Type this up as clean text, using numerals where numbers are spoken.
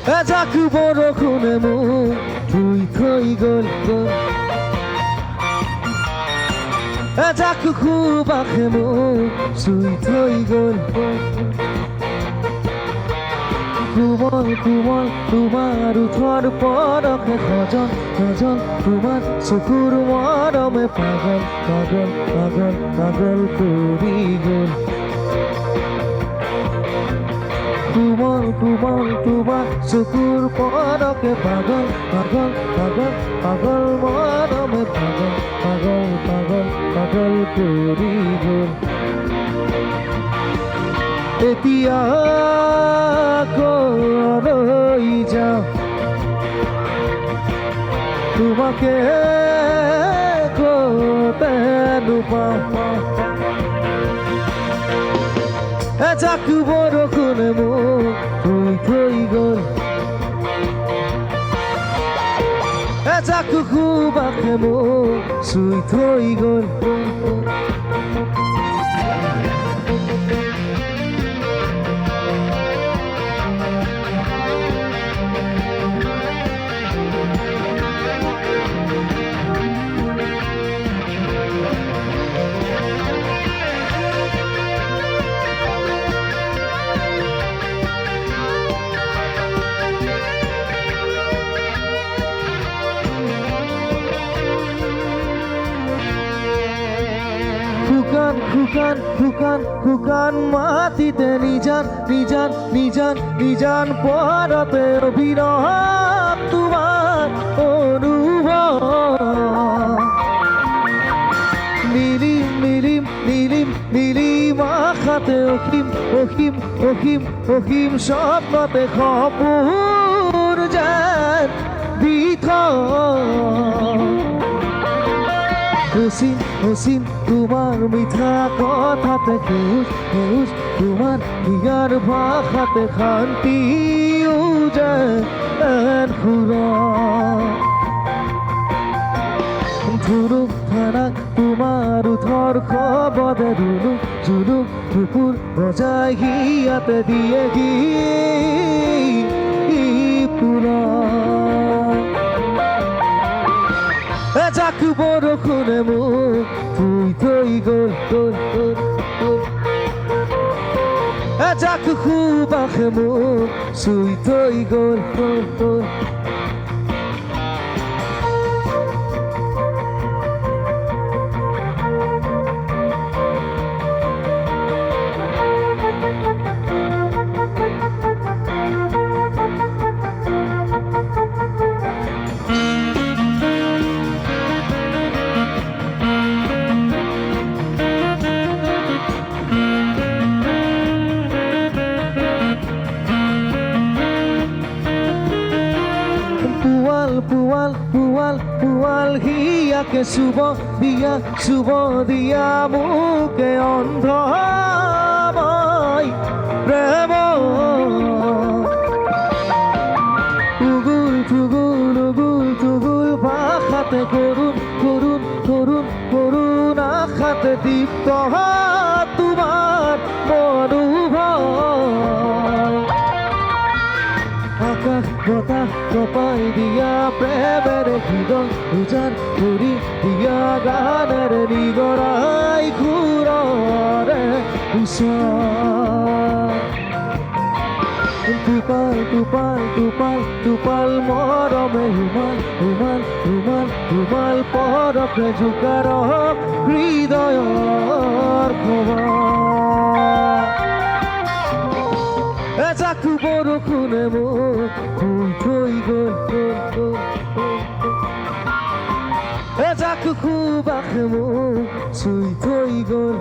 এজাক বৰষুণে মোক ধুই থৈ গ'ল এজাক সুবাসে মোক চুই থৈ গ'ল কোমল কোমল তোমাৰ ওঠৰ পৰশে সজন সজন তোমাৰ চকুৰ মৰমে পাগল পাগল পাগল পাগল কৰি গ'ল কোমল কোমল তোমাৰ চকুৰ পৰশে পাগল পাগল পাগল পাগল মৰমে পাগল পাগল পাগল পাগল কৰি গ'ল এতিয়া ৰৈ যাওঁ তোমাকে ক'তে নোপাওঁ এজাক বৰষুণে মোক ধুই থৈ গ'ল এজাক সুবাসে মোক চুই থৈ গ'ল শুকান মাটিতে নিজান পৰতে অভিনৱ তোমাৰ অনুভৱ নীলিম আশাতে অসীম স্বপ্নতে সপোন যেন অসীম তোমাৰ মিঠা কথাতে সেউজ তোমাৰ হিয়াৰ ভাষাতে শান্তি যেন ধুনুক ধানাক তোমাৰ ওঠৰ খবৰে জুনুক দুপুৰ বজাই হিয়াতে দিয়ে পুৰা এজাক বৰষুণে মোক ধুই থৈ গ'ল এজাক সুবাসে মোক চুই থৈ গ'ল পুৱাল হিয়াকে চুব দিয়া মোকে অন্ধময় প্ৰেম উগুল ভাষাতে করুণ আশাতে দীপ্ত তোমাৰ মনোভাৱ আকাশ বতাহ কপাই দিয়া প্ৰেমেৰে হৃদয় উজান কৰি দিয়া গানেৰে নিগৰাই সুৰৰে টোপাল মৰমে হুমাল পৰশে জোকাৰক হৃদয়ৰ খবৰ এজাক বৰষুণে মোক ধুই থৈ গ'ল এজাক সুবাসে মোক চুই থৈ গ'ল